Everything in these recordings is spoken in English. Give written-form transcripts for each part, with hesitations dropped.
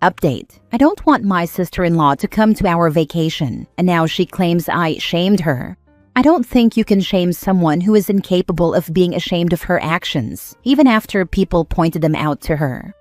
Update. I don't want my sister-in-law to come to our vacation, and now she claims I shamed her. I don't think you can shame someone who is incapable of being ashamed of her actions, even after people pointed them out to her.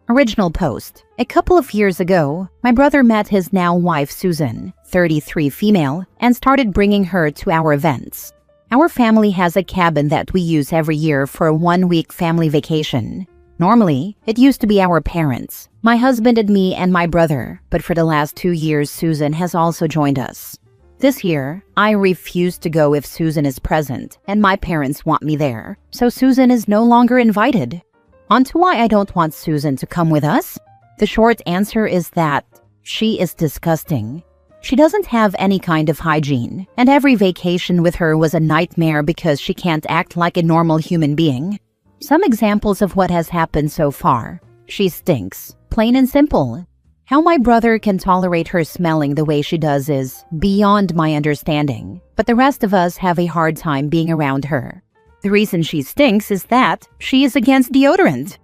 Original post. A couple of years ago, my brother met his now wife Susan, 33 female, and started bringing her to our events. Our family has a cabin that we use every year for a 1-week family vacation. Normally, it used to be our parents, my husband and me and my brother, but for the last 2 years Susan has also joined us. This year, I refuse to go if Susan is present, and my parents want me there, so Susan is no longer invited. On to why I don't want Susan to come with us? The short answer is that she is disgusting. She doesn't have any kind of hygiene, and every vacation with her was a nightmare because she can't act like a normal human being. Some examples of what has happened so far. She stinks, plain and simple. How my brother can tolerate her smelling the way she does is beyond my understanding, but the rest of us have a hard time being around her. The reason she stinks is that she is against deodorant.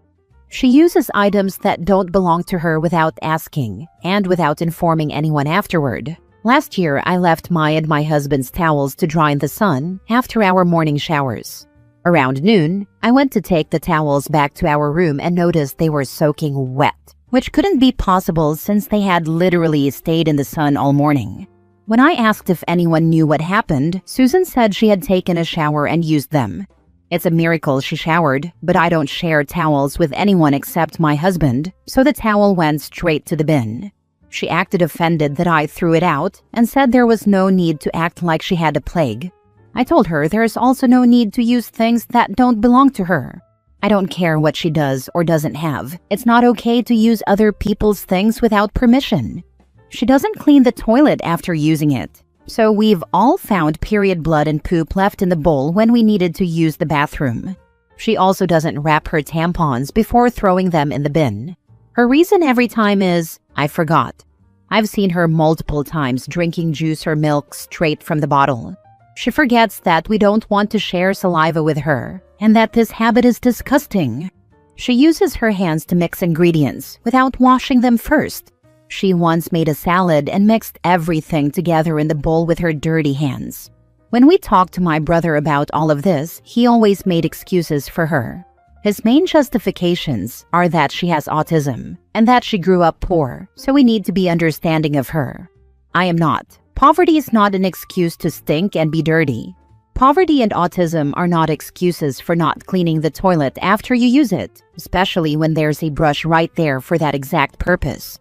She uses items that don't belong to her without asking and without informing anyone afterward. Last year, I left my and my husband's towels to dry in the sun after our morning showers. Around noon, I went to take the towels back to our room and noticed they were soaking wet, which couldn't be possible since they had literally stayed in the sun all morning. When I asked if anyone knew what happened, Susan said she had taken a shower and used them. It's a miracle she showered, but I don't share towels with anyone except my husband, so the towel went straight to the bin. She acted offended that I threw it out and said there was no need to act like she had a plague. I told her there is also no need to use things that don't belong to her. I don't care what she does or doesn't have. It's not okay to use other people's things without permission. She doesn't clean the toilet after using it. So we've all found period blood and poop left in the bowl when we needed to use the bathroom. She also doesn't wrap her tampons before throwing them in the bin. Her reason every time is, I forgot. I've seen her multiple times drinking juice or milk straight from the bottle. She forgets that we don't want to share saliva with her, and that this habit is disgusting. She uses her hands to mix ingredients without washing them first. She once made a salad and mixed everything together in the bowl with her dirty hands. When we talked to my brother about all of this, he always made excuses for her. His main justifications are that she has autism and that she grew up poor, so we need to be understanding of her. I am not. Poverty is not an excuse to stink and be dirty. Poverty and autism are not excuses for not cleaning the toilet after you use it, especially when there's a brush right there for that exact purpose.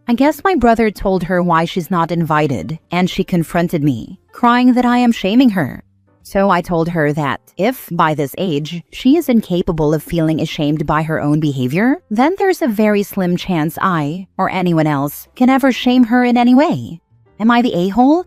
I guess my brother told her why she's not invited, and she confronted me, crying that I am shaming her. So I told her that if, by this age, she is incapable of feeling ashamed by her own behavior, then there's a very slim chance I, or anyone else, can ever shame her in any way. Am I the a-hole?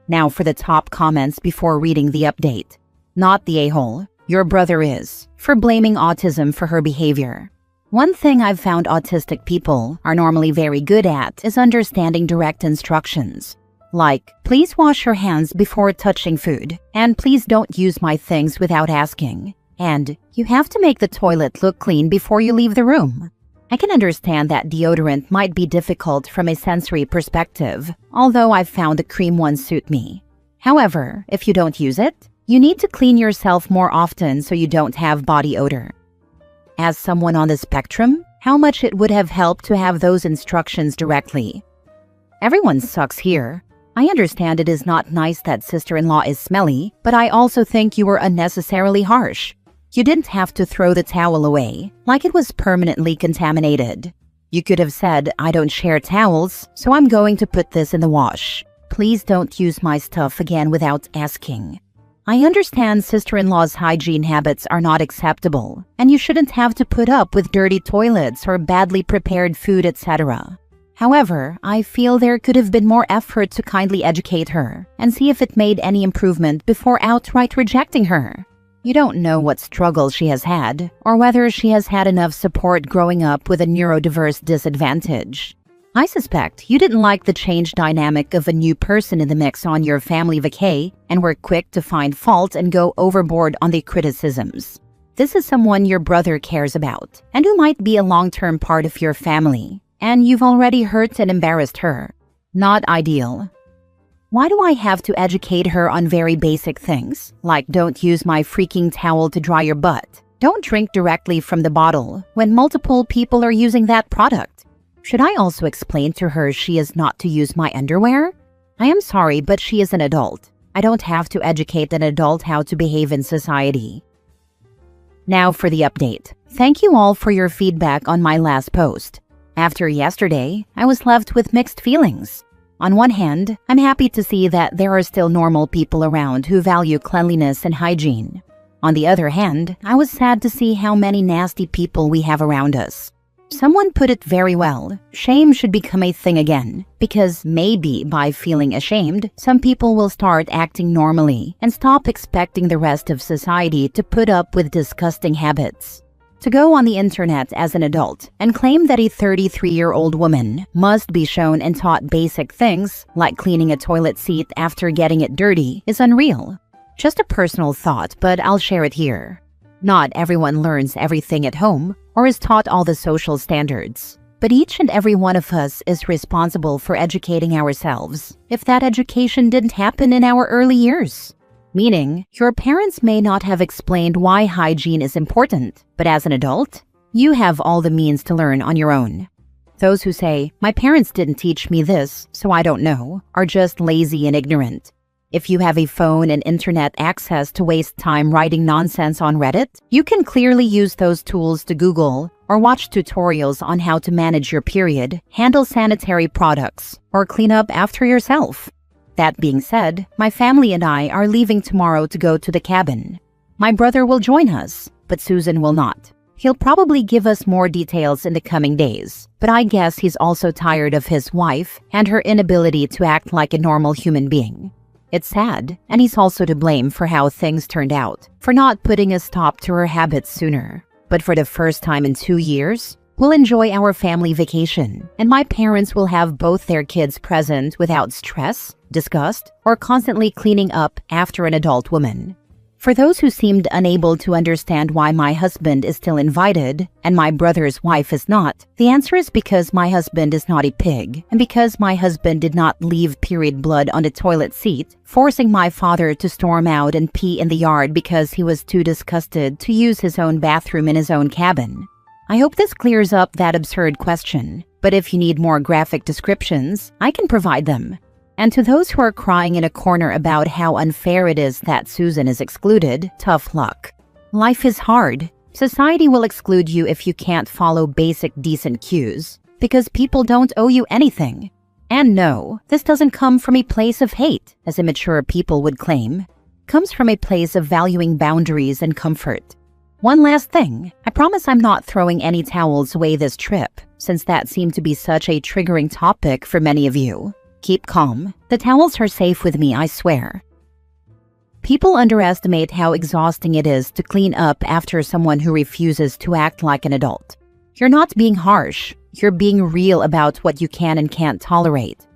Now for the top comments before reading the update. Not the a-hole. Your brother is, for blaming autism for her behavior. One thing I've found autistic people are normally very good at is understanding direct instructions. Like, please wash your hands before touching food, and please don't use my things without asking. And, you have to make the toilet look clean before you leave the room. I can understand that deodorant might be difficult from a sensory perspective, although I've found the cream ones suit me. However, if you don't use it, you need to clean yourself more often so you don't have body odor. As someone on the spectrum, how much it would have helped to have those instructions directly. Everyone sucks here. I understand it is not nice that sister-in-law is smelly, but I also think you were unnecessarily harsh. You didn't have to throw the towel away, like it was permanently contaminated. You could have said, I don't share towels, so I'm going to put this in the wash. Please don't use my stuff again without asking. I understand sister-in-law's hygiene habits are not acceptable, and you shouldn't have to put up with dirty toilets or badly prepared food, etc. However, I feel there could have been more effort to kindly educate her and see if it made any improvement before outright rejecting her. You don't know what struggle she has had, or whether she has had enough support growing up with a neurodiverse disadvantage. I suspect you didn't like the change dynamic of a new person in the mix on your family vacay and were quick to find fault and go overboard on the criticisms. This is someone your brother cares about and who might be a long-term part of your family. and you've already hurt and embarrassed her. Not ideal. Why do I have to educate her on very basic things, like don't use my freaking towel to dry your butt? Don't drink directly from the bottle when multiple people are using that product? Should I also explain to her she is not to use my underwear? I am sorry, but she is an adult. I don't have to educate an adult how to behave in society. Now for the update. Thank you all for your feedback on my last post. After yesterday, I was left with mixed feelings. On one hand, I'm happy to see that there are still normal people around who value cleanliness and hygiene. On the other hand, I was sad to see how many nasty people we have around us. Someone put it very well. Shame should become a thing again, because maybe by feeling ashamed, some people will start acting normally and stop expecting the rest of society to put up with disgusting habits. To go on the internet as an adult and claim that a 33-year-old woman must be shown and taught basic things, like cleaning a toilet seat after getting it dirty, is unreal. Just a personal thought, but I'll share it here. Not everyone learns everything at home or is taught all the social standards, but each and every one of us is responsible for educating ourselves if that education didn't happen in our early years. Meaning, your parents may not have explained why hygiene is important, but as an adult, you have all the means to learn on your own. Those who say, "My parents didn't teach me this, so I don't know," are just lazy and ignorant. If you have a phone and internet access to waste time writing nonsense on Reddit, you can clearly use those tools to Google or watch tutorials on how to manage your period, handle sanitary products, or clean up after yourself. That being said, my family and I are leaving tomorrow to go to the cabin. My brother will join us, but Susan will not. He'll probably give us more details in the coming days, but I guess he's also tired of his wife and her inability to act like a normal human being. It's sad, and he's also to blame for how things turned out, for not putting a stop to her habits sooner. But for the first time in 2 years, we'll enjoy our family vacation, and my parents will have both their kids present without stress, disgust, or constantly cleaning up after an adult woman. For those who seemed unable to understand why my husband is still invited and my brother's wife is not, the answer is because my husband is not a pig, and because my husband did not leave period blood on the toilet seat, forcing my father to storm out and pee in the yard because he was too disgusted to use his own bathroom in his own cabin. I hope this clears up that absurd question, but if you need more graphic descriptions, I can provide them. And to those who are crying in a corner about how unfair it is that Susan is excluded, tough luck. Life is hard. Society will exclude you if you can't follow basic decent cues, because people don't owe you anything. And no, this doesn't come from a place of hate, as immature people would claim. It comes from a place of valuing boundaries and comfort. One last thing, I promise I'm not throwing any towels away this trip, since that seemed to be such a triggering topic for many of you. Keep calm. The towels are safe with me, I swear. People underestimate how exhausting it is to clean up after someone who refuses to act like an adult. You're not being harsh. You're being real about what you can and can't tolerate.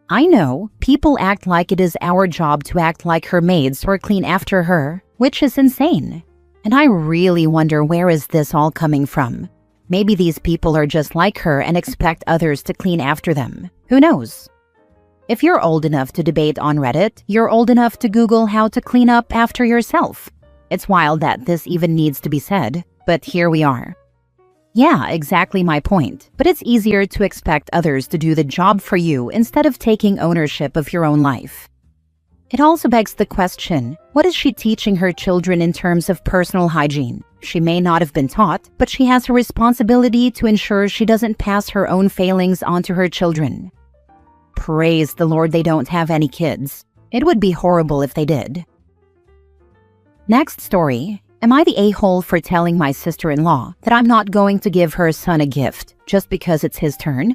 I know, people act like it is our job to act like her maids or clean after her, which is insane. And I really wonder, where is this all coming from? Maybe these people are just like her and expect others to clean after them. Who knows? If you're old enough to debate on Reddit, you're old enough to Google how to clean up after yourself. It's wild that this even needs to be said, but here we are. Yeah, exactly my point, but it's easier to expect others to do the job for you instead of taking ownership of your own life. It also begs the question, what is she teaching her children in terms of personal hygiene? She may not have been taught, but she has a responsibility to ensure she doesn't pass her own failings onto her children. Praise the Lord they don't have any kids. It would be horrible if they did. Next story. Am I the a-hole for telling my sister-in-law that I'm not going to give her son a gift just because it's his turn?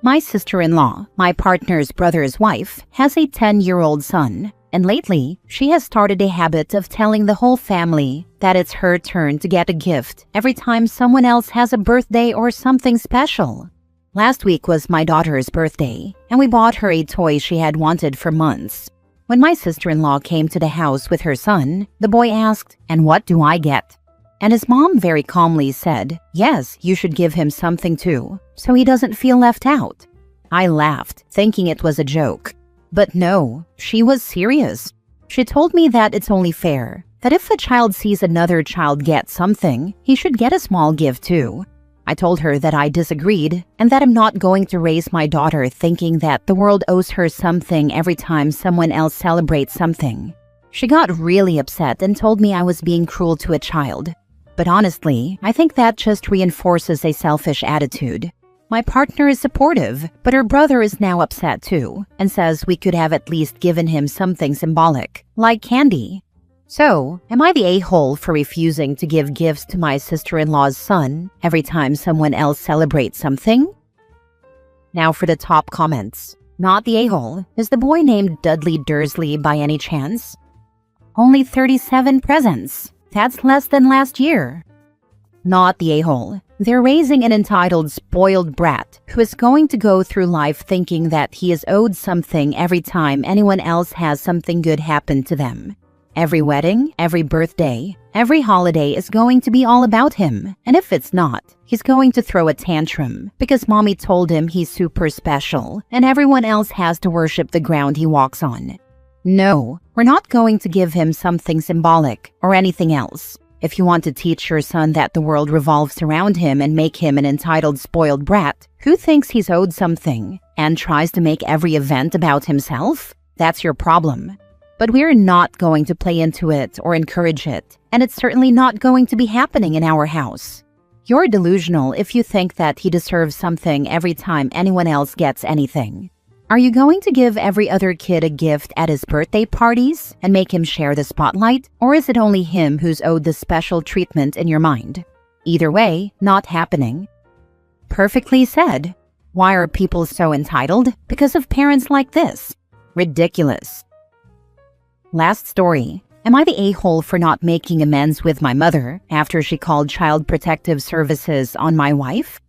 My sister-in-law, my partner's brother's wife, has a 10-year-old son, and lately, she has started a habit of telling the whole family that it's her turn to get a gift every time someone else has a birthday or something special. Last week was my daughter's birthday, and we bought her a toy she had wanted for months. When my sister-in-law came to the house with her son, the boy asked, "And what do I get?" And his mom very calmly said, "Yes, you should give him something too, so he doesn't feel left out." I laughed, thinking it was a joke. But no, she was serious. She told me that it's only fair, that if a child sees another child get something, he should get a small gift too. I told her that I disagreed and that I'm not going to raise my daughter thinking that the world owes her something every time someone else celebrates something. She got really upset and told me I was being cruel to a child. But honestly, I think that just reinforces a selfish attitude. My partner is supportive, but her brother is now upset too and says we could have at least given him something symbolic, like candy. So, am I the a-hole for refusing to give gifts to my sister-in-law's son every time someone else celebrates something? Now for the top comments. Not the a-hole. Is the boy named Dudley Dursley by any chance? Only 37 presents. That's less than last year. Not the a-hole. They're raising an entitled, spoiled brat who is going to go through life thinking that he is owed something every time anyone else has something good happen to them. Every wedding, every birthday, every holiday is going to be all about him. And if it's not, he's going to throw a tantrum because mommy told him he's super special and everyone else has to worship the ground he walks on. No, we're not going to give him something symbolic or anything else. If you want to teach your son that the world revolves around him and make him an entitled, spoiled brat who thinks he's owed something and tries to make every event about himself, that's your problem. But we're not going to play into it or encourage it, and it's certainly not going to be happening in our house. You're delusional if you think that he deserves something every time anyone else gets anything. Are you going to give every other kid a gift at his birthday parties and make him share the spotlight, or is it only him who's owed the special treatment in your mind? Either way, not happening. Perfectly said. Why are people so entitled? Because of parents like this. Ridiculous. Last story. Am I the a-hole for not making amends with my mother after she called Child Protective Services on my wife?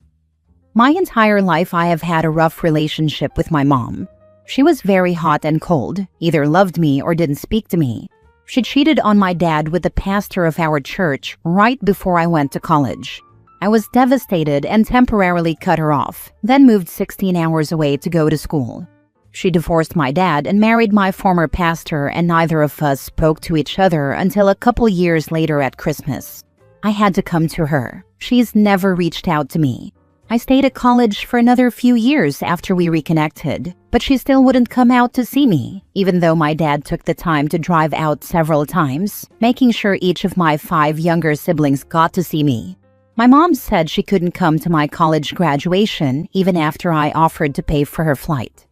My entire life I have had a rough relationship with my mom. She was very hot and cold, either loved me or didn't speak to me. She cheated on my dad with the pastor of our church right before I went to college. I was devastated and temporarily cut her off, then moved 16 hours away to go to school. She divorced my dad and married my former pastor, and neither of us spoke to each other until a couple years later at Christmas. I had to come to her. She's never reached out to me. I stayed at college for another few years after we reconnected, but she still wouldn't come out to see me, even though my dad took the time to drive out several times, making sure each of my 5 younger siblings got to see me. My mom said she couldn't come to my college graduation even after I offered to pay for her flight.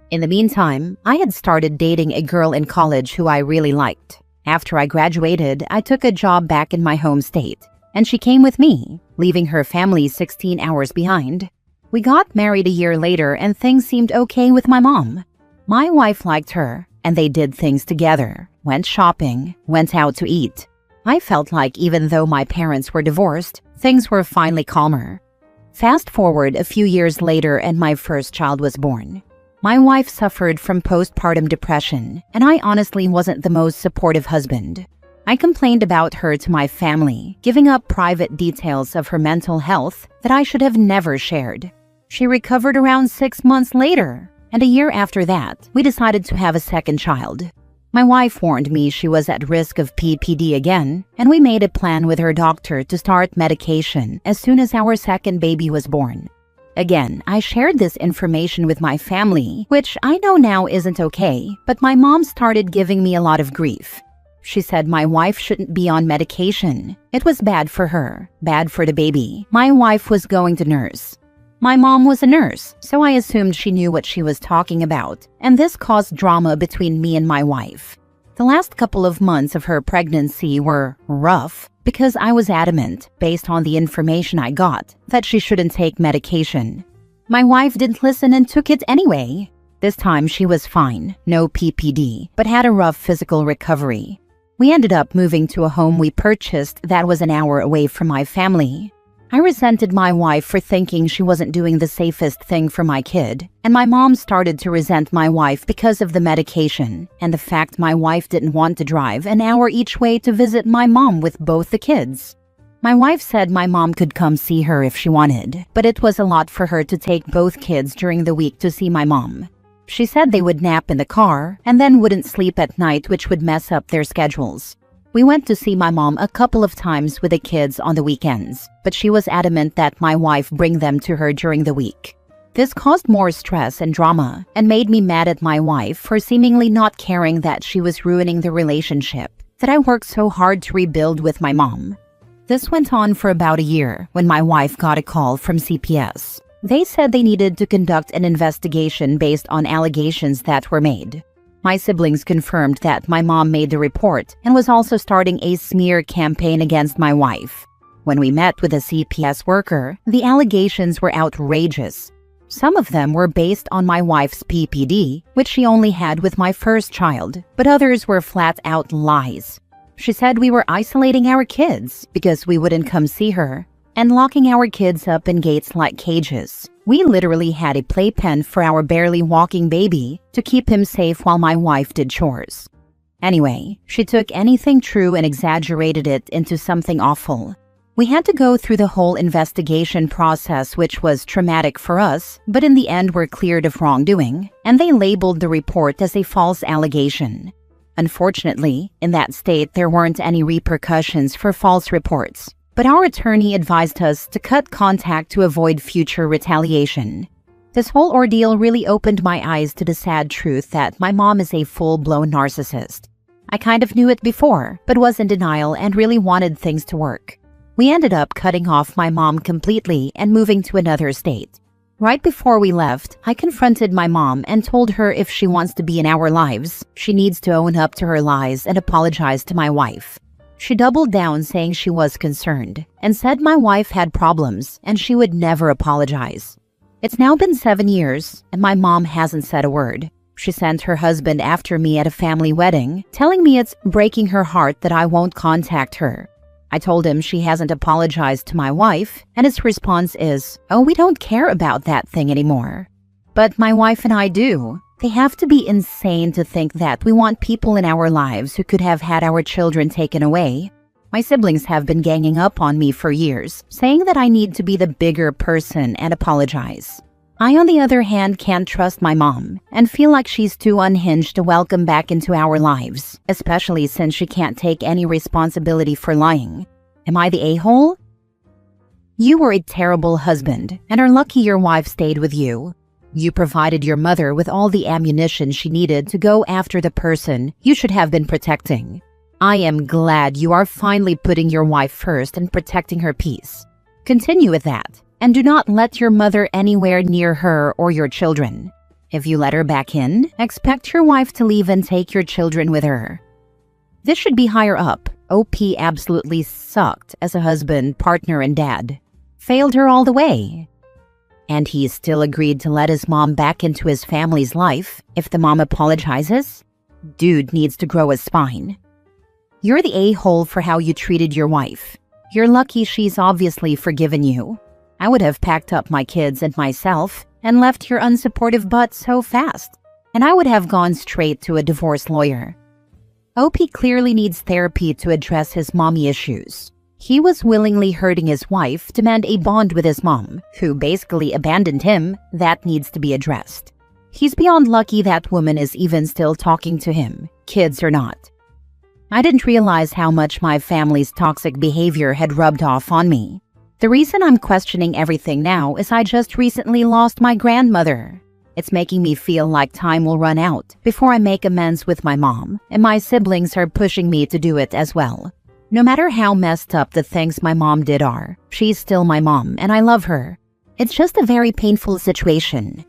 In the meantime, I had started dating a girl in college who I really liked. After I graduated, I took a job back in my home state, and she came with me, leaving her family 16 hours behind. We got married a year later and things seemed okay with my mom. My wife liked her, and they did things together, went shopping, went out to eat. I felt like even though my parents were divorced, things were finally calmer. Fast forward a few years later and my first child was born. My wife suffered from postpartum depression, and I honestly wasn't the most supportive husband. I complained about her to my family, giving up private details of her mental health that I should have never shared. She recovered around 6 months later, and a year after that, we decided to have a second child. My wife warned me she was at risk of PPD again, and we made a plan with her doctor to start medication as soon as our second baby was born. Again, I shared this information with my family, which I know now isn't okay, but my mom started giving me a lot of grief. She said my wife shouldn't be on medication. It was bad for her, bad for the baby. My wife was going to nurse. My mom was a nurse, so I assumed she knew what she was talking about, and this caused drama between me and my wife. The last couple of months of her pregnancy were rough because I was adamant, based on the information I got, that she shouldn't take medication. My wife didn't listen and took it anyway. This time she was fine, no PPD, but had a rough physical recovery. We ended up moving to a home we purchased that was an hour away from my family. I resented my wife for thinking she wasn't doing the safest thing for my kid, and my mom started to resent my wife because of the medication and the fact my wife didn't want to drive an hour each way to visit my mom with both the kids. My wife said my mom could come see her if she wanted, but it was a lot for her to take both kids during the week to see my mom. She said they would nap in the car and then wouldn't sleep at night, which would mess up their schedules. We went to see my mom a couple of times with the kids on the weekends, but she was adamant that my wife bring them to her during the week. This caused more stress and drama and made me mad at my wife for seemingly not caring that she was ruining the relationship that I worked so hard to rebuild with my mom. This went on for about a year when my wife got a call from CPS. They said they needed to conduct an investigation based on allegations that were made. My siblings confirmed that my mom made the report and was also starting a smear campaign against my wife. When we met with a CPS worker, the allegations were outrageous. Some of them were based on my wife's PPD, which she only had with my first child, but others were flat-out lies. She said we were isolating our kids because we wouldn't come see her and locking our kids up in gates like cages. We literally had a playpen for our barely walking baby to keep him safe while my wife did chores. Anyway, she took anything true and exaggerated it into something awful. We had to go through the whole investigation process, which was traumatic for us, but in the end were cleared of wrongdoing, and they labeled the report as a false allegation. Unfortunately, in that state, there weren't any repercussions for false reports, but our attorney advised us to cut contact to avoid future retaliation. This whole ordeal really opened my eyes to the sad truth that my mom is a full-blown narcissist. I kind of knew it before, but was in denial and really wanted things to work. We ended up cutting off my mom completely and moving to another state. Right before we left, I confronted my mom and told her if she wants to be in our lives, she needs to own up to her lies and apologize to my wife. She doubled down, saying she was concerned, and said my wife had problems and she would never apologize. It's now been 7 years, and my mom hasn't said a word. She sent her husband after me at a family wedding, telling me it's breaking her heart that I won't contact her. I told him she hasn't apologized to my wife, and his response is, "Oh, we don't care about that thing anymore." But my wife and I do. They have to be insane to think that we want people in our lives who could have had our children taken away. My siblings have been ganging up on me for years, saying that I need to be the bigger person and apologize. I, on the other hand, can't trust my mom and feel like she's too unhinged to welcome back into our lives, especially since she can't take any responsibility for lying. Am I the a-hole? You were a terrible husband and are lucky your wife stayed with you. You provided your mother with all the ammunition she needed to go after the person you should have been protecting. I am glad you are finally putting your wife first and protecting her peace. Continue with that. And do not let your mother anywhere near her or your children. If you let her back in, expect your wife to leave and take your children with her. This should be higher up. OP absolutely sucked as a husband, partner, and dad. Failed her all the way. And he still agreed to let his mom back into his family's life if the mom apologizes? Dude needs to grow a spine. You're the a-hole for how you treated your wife. You're lucky she's obviously forgiven you. I would have packed up my kids and myself and left your unsupportive butt so fast, and I would have gone straight to a divorce lawyer. OP clearly needs therapy to address his mommy issues. He was willingly hurting his wife to mend a bond with his mom, who basically abandoned him. That needs to be addressed. He's beyond lucky that woman is even still talking to him, kids or not. I didn't realize how much my family's toxic behavior had rubbed off on me. The reason I'm questioning everything now is I just recently lost my grandmother. It's making me feel like time will run out before I make amends with my mom, and my siblings are pushing me to do it as well. No matter how messed up the things my mom did are, she's still my mom and I love her. It's just a very painful situation.